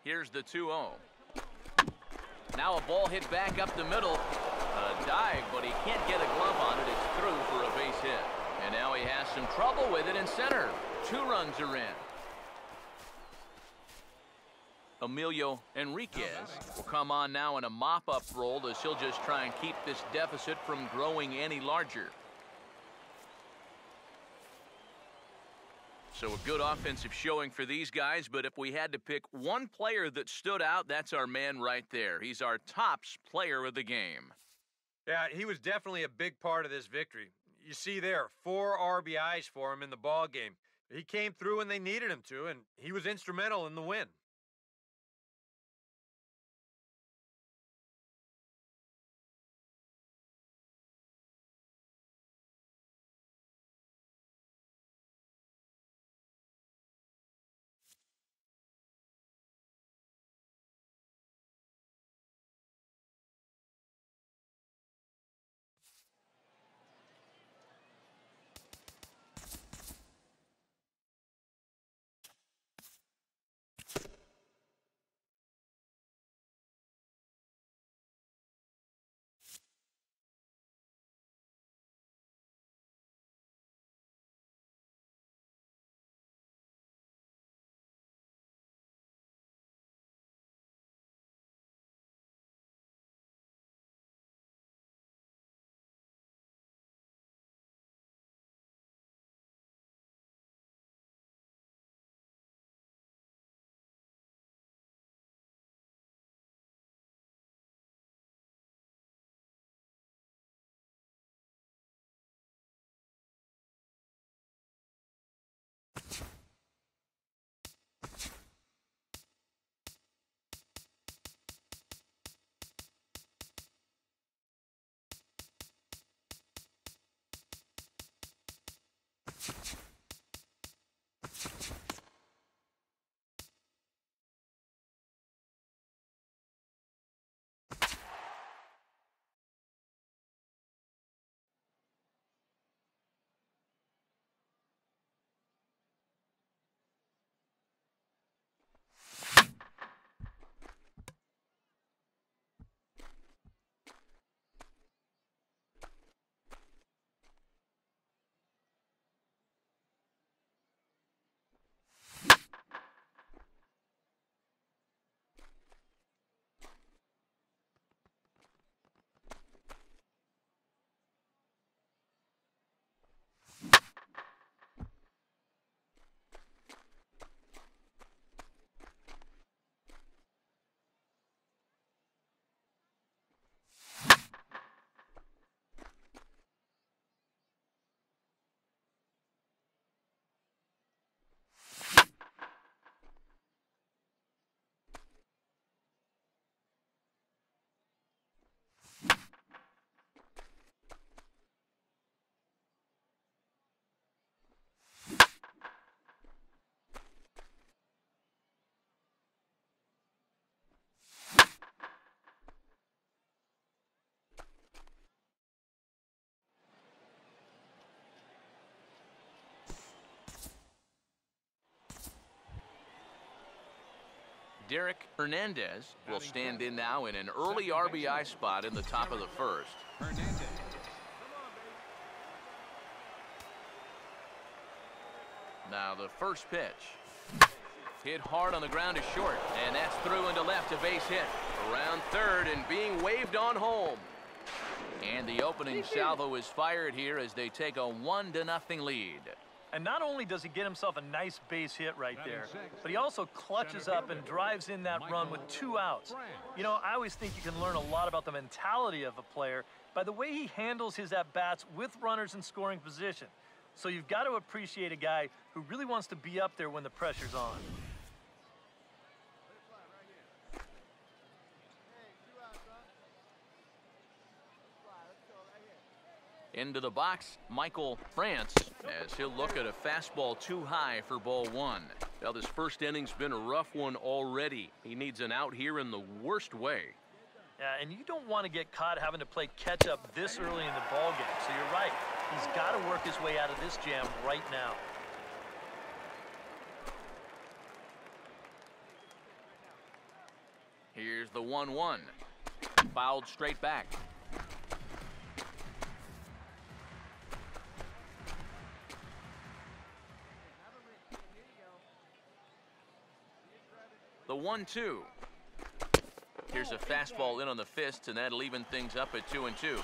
Here's the 2-0. Now a ball hit back up the middle. A dive, but he can't get a glove on it. It's through for a base hit. And now he has some trouble with it in center. 2 runs are in. Emilio Enriquez will come on now in a mop-up role as he'll just try and keep this deficit from growing any larger. So a good offensive showing for these guys, but if we had to pick one player that stood out, that's our man right there. He's our tops player of the game. Yeah, he was definitely a big part of this victory. You see there, 4 RBIs for him in the ball game. He came through when they needed him to, and he was instrumental in the win. Derek Hernandez will stand in now in an early RBI spot in the top of the first. Now the first pitch. Hit hard on the ground is short, and that's through into left, a base hit. Around third and being waved on home. And the opening salvo is fired here as they take a 1-0 lead. And not only does he get himself a nice base hit right there, but he also clutches up and drives in that run with 2 outs. You know, I always think you can learn a lot about the mentality of a player by the way he handles his at-bats with runners in scoring position. So you've got to appreciate a guy who really wants to be up there when the pressure's on. Into the box, Michael France, as he'll look at a fastball too high for ball 1. Now, this first inning's been a rough one already. He needs an out here in the worst way. Yeah, and you don't want to get caught having to play catch-up this early in the ballgame. So you're right. He's got to work his way out of this jam right now. Here's the 1-1. Fouled straight back. The 1-2. Here's a fastball in on the fists, and that'll even things up at 2-2.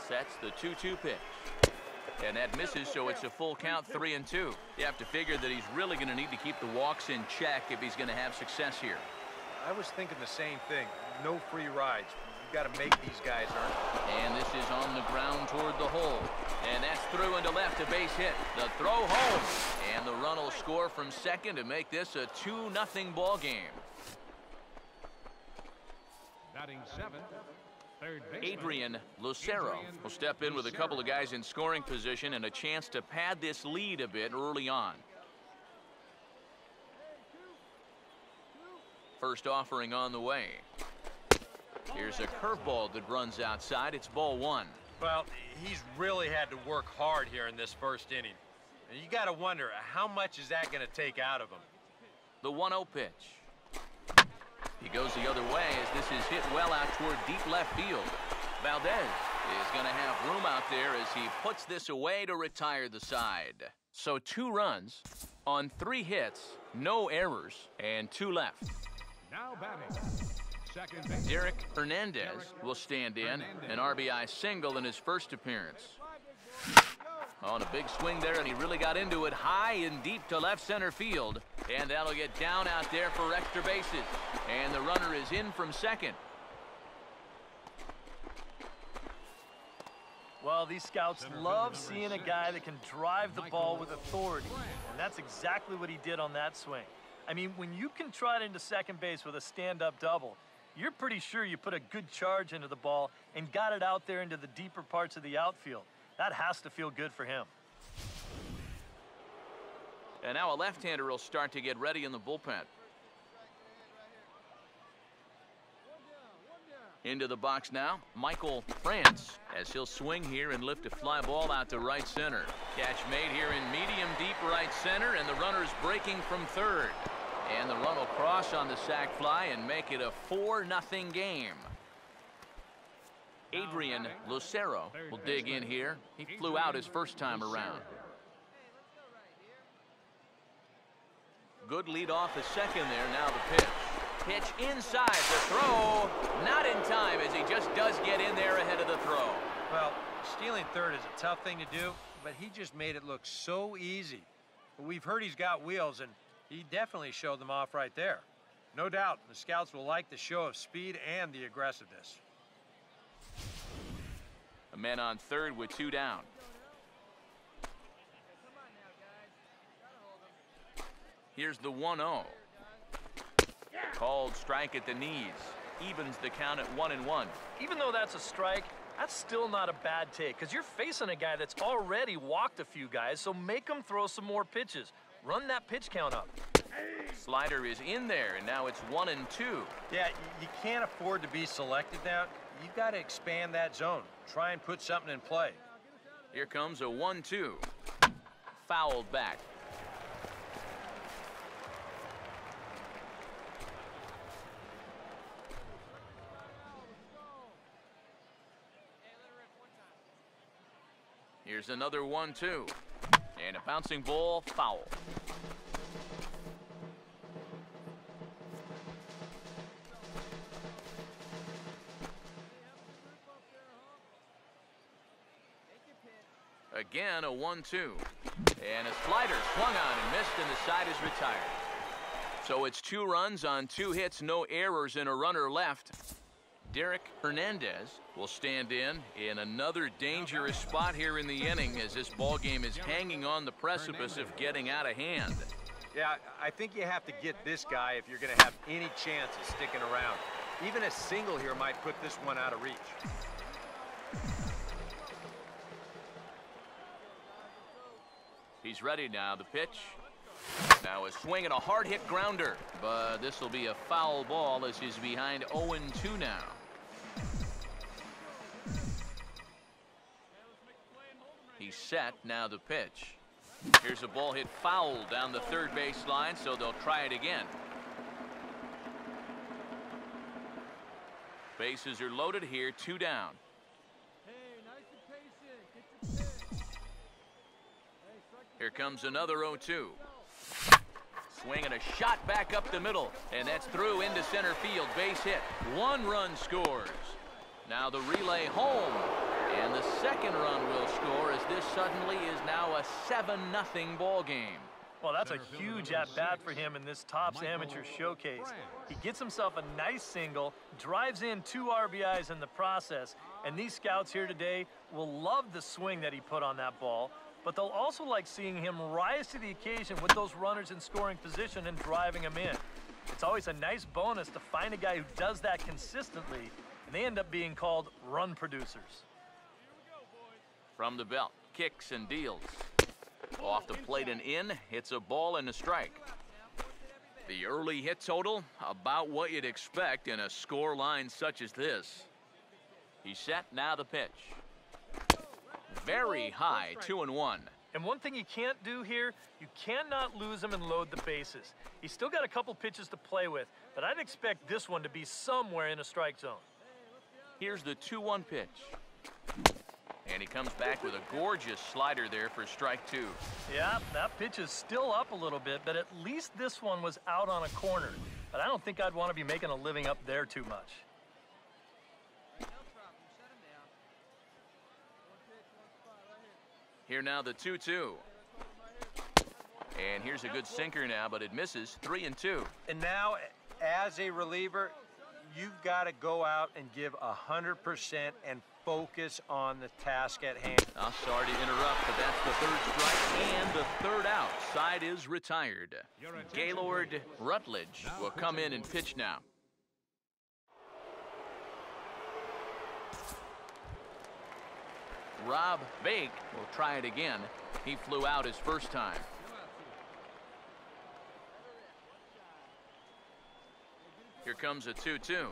Sets the 2-2 pitch. And that misses, so it's a full count, 3-2. You have to figure that he's really going to need to keep the walks in check if he's going to have success here. I was thinking the same thing. No free rides. You've got to make these guys earn it. And this is on the ground toward the hole. And that's through into left, a base hit. The throw home. And the run will score from second to make this a 2-0 ball game. Batting seventh, third baseman Adrian Lucero will step in with a couple of guys in scoring position and a chance to pad this lead a bit early on. First offering on the way. Here's a curveball that runs outside. It's ball one. Well, he's really had to work hard here in this first inning. And you got to wonder, how much is that going to take out of him? The 1-0 pitch. He goes the other way as this is hit well out toward deep left field. Valdez is going to have room out there as he puts this away to retire the side. So 2 runs on 3 hits, no errors, and 2 left. now batting. Second base. Derek Hernandez will stand in, an RBI single in his first appearance. On a big swing there, and he really got into it high and deep to left center field. And that'll get down out there for extra bases. And the runner is in from second. Well, these scouts love seeing a guy that can drive the ball with authority. And that's exactly what he did on that swing. I mean, when you can trot into second base with a stand-up double, you're pretty sure you put a good charge into the ball and got it out there into the deeper parts of the outfield. That has to feel good for him. And now a left-hander will start to get ready in the bullpen. Into the box now, Michael France, as he'll swing here and lift a fly ball out to right center. Catch made here in medium deep right center, and the runner's breaking from third. And the run will cross on the sac fly and make it a 4-0 game. Adrian Lucero will dig in here. He flew out his first time around. Good lead off the second there. Now the pitch. Pitch inside. The throw not in time as he just does get in there ahead of the throw. Well, stealing third is a tough thing to do, but he just made it look so easy. We've heard he's got wheels, and he definitely showed them off right there. No doubt, the scouts will like the show of speed and the aggressiveness. A man on third with 2 down. Here's the 1-0. Called strike at the knees. Evens the count at 1-1. Even though that's a strike, that's still not a bad take because you're facing a guy that's already walked a few guys, so make him throw some more pitches. Run that pitch count up. Slider is in there, and now it's 1-2. Yeah, you can't afford to be selective now. You've got to expand that zone. Try and put something in play. Here comes a 1-2. Fouled back. Here's another 1-2. And a bouncing ball, foul. Again, a 1-2. And a slider swung on and missed, and the side is retired. So it's 2 runs on 2 hits, no errors, and a runner left. Derek Hernandez will stand in another dangerous spot here in the inning as this ball game is hanging on the precipice of getting out of hand. Yeah, I think you have to get this guy if you're going to have any chance of sticking around. Even a single here might put this one out of reach. He's ready now. The pitch. Now a swing and a hard hit grounder, but this will be a foul ball as he's behind 0-2 now. He's set. Now the pitch. Here's a ball hit foul down the third baseline, so they'll try it again. Bases are loaded here, 2 down. Here comes another 0-2. Swing and a shot back up the middle, and that's through into center field. Base hit. 1 run scores. Now the relay home, and the second run will score as this suddenly is now a 7-0 ball game. Well, that's a huge at-bat for him in this Topps Amateur Showcase. He gets himself a nice single, drives in 2 RBIs in the process, and these scouts here today will love the swing that he put on that ball, but they'll also like seeing him rise to the occasion with those runners in scoring position and driving them in. It's always a nice bonus to find a guy who does that consistently, and they end up being called run producers. From the belt, kicks and deals. Off the plate and in, hits a ball and a strike. The early hit total, about what you'd expect in a score line such as this. He's set, now the pitch. Very high, 2-1. And one thing you can't do here, you cannot lose him and load the bases. He's still got a couple pitches to play with, but I'd expect this one to be somewhere in a strike zone. Here's the 2-1 pitch. And he comes back with a gorgeous slider there for strike 2. Yeah, that pitch is still up a little bit, but at least this one was out on a corner. But I don't think I'd want to be making a living up there too much. Here now the 2-2. And here's a good sinker now, but it misses. 3-2. And now, as a reliever, you've got to go out and give 100% and focus on the task at hand. Sorry to interrupt, but that's the 3rd strike and the 3rd out. Side is retired. Gaylord Rutledge will come in and pitch now. Rob Bake will try it again. He flew out his first time. Here comes a 2-2.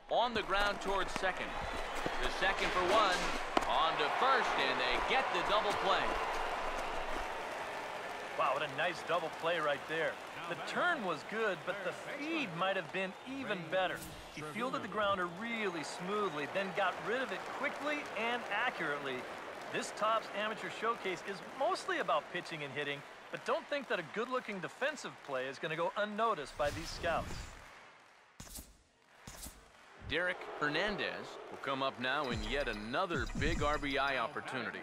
On the ground towards second. The second for 1. On to first, and they get the double play. Wow, what a nice double play right there. The turn was good, but the feed might have been even better. He fielded the grounder really smoothly, then got rid of it quickly and accurately. This Topps Amateur Showcase is mostly about pitching and hitting, but don't think that a good-looking defensive play is going to go unnoticed by these scouts. Derek Hernandez will come up now in yet another big RBI opportunity.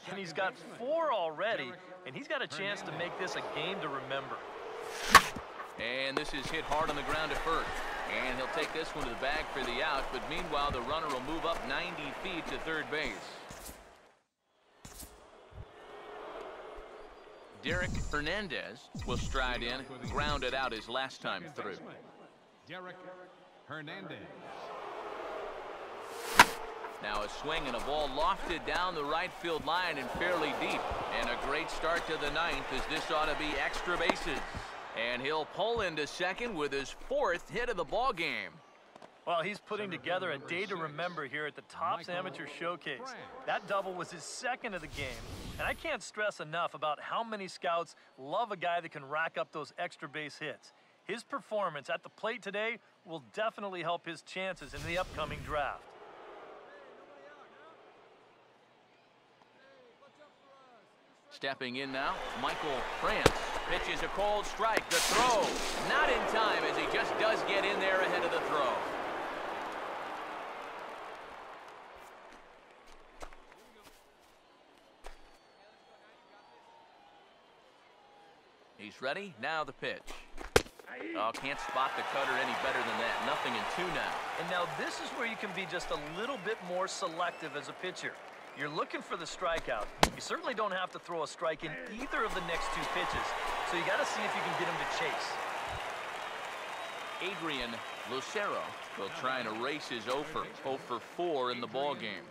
And he's got 4 already, and he's got a chance to make this a game to remember. And this is hit hard on the ground at first. And he'll take this one to the bag for the out, but meanwhile the runner will move up 90 feet to third base. Derek Hernandez will stride in, ground it out his last time through. Derek Hernandez. Now a swing and a ball lofted down the right field line and fairly deep. And a great start to the 9th, as this ought to be extra bases. And he'll pull into second with his 4th hit of the ball game. Well, he's putting together a day to remember here at the Topps Amateur Showcase. That double was his 2nd of the game. And I can't stress enough about how many scouts love a guy that can rack up those extra base hits. His performance at the plate today will definitely help his chances in the upcoming draft. Stepping in now, Michael France pitches a cold strike. The throw, not in time, as he just does get in there ahead of the throw. He's ready, now the pitch. Oh, can't spot the cutter any better than that. Nothing in 2 now. And now this is where you can be just a little bit more selective as a pitcher. You're looking for the strikeout. You certainly don't have to throw a strike in either of the next 2 pitches, so you got to see if you can get him to chase. Adrian Lucero will try and erase his 0 for 4 in the ball game.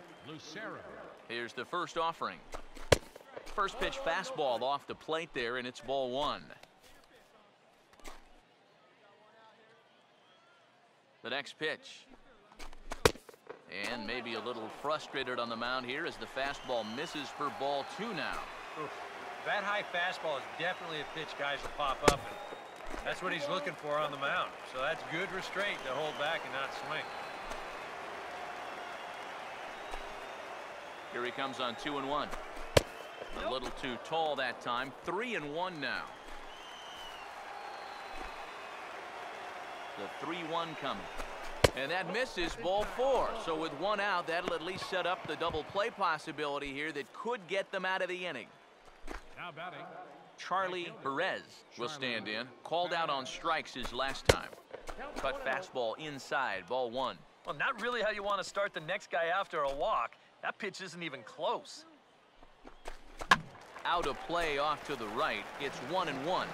Here's the first offering. First pitch fastball off the plate there, and it's ball 1. The next pitch. And maybe a little frustrated on the mound here as the fastball misses for ball 2 now. Oof. That high fastball is definitely a pitch guys will pop up, and that's what he's looking for on the mound. So that's good restraint to hold back and not swing. Here he comes on 2-1. A little too tall that time. 3-1 now. The 3-1 coming. And that misses, ball 4. So with 1 out, that'll at least set up the double play possibility here that could get them out of the inning. Now batting. Charlie Perez will stand in. Called out on strikes his last time. Cut fastball inside, ball 1. Well, not really how you want to start the next guy after a walk. That pitch isn't even close. Out of play off to the right. It's 1-1.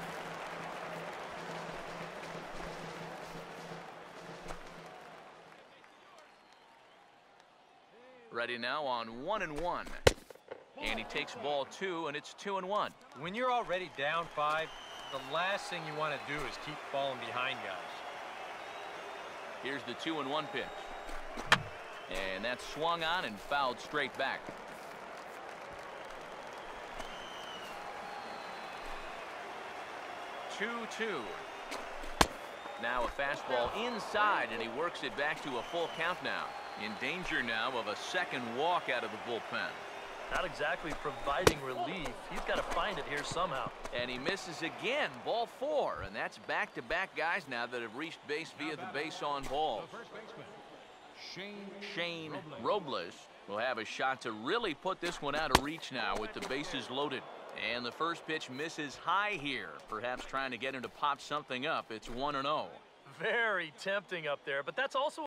Ready now on 1-1. And he takes ball 2, and it's 2-1. When you're already down 5, the last thing you want to do is keep falling behind guys. Here's the 2-1 pitch. And that's swung on and fouled straight back. Two. Now a fastball inside, and he works it back to a full count now. In danger now of a second walk out of the bullpen. Not exactly providing relief. He's got to find it here somehow. And he misses again, ball 4. And that's back-to-back guys now that have reached base via the base on balls. The first baseman, Shane Robles will have a shot to really put this one out of reach now with the bases loaded. And the first pitch misses high here, perhaps trying to get him to pop something up. It's 1-0. Very tempting up there, but that's also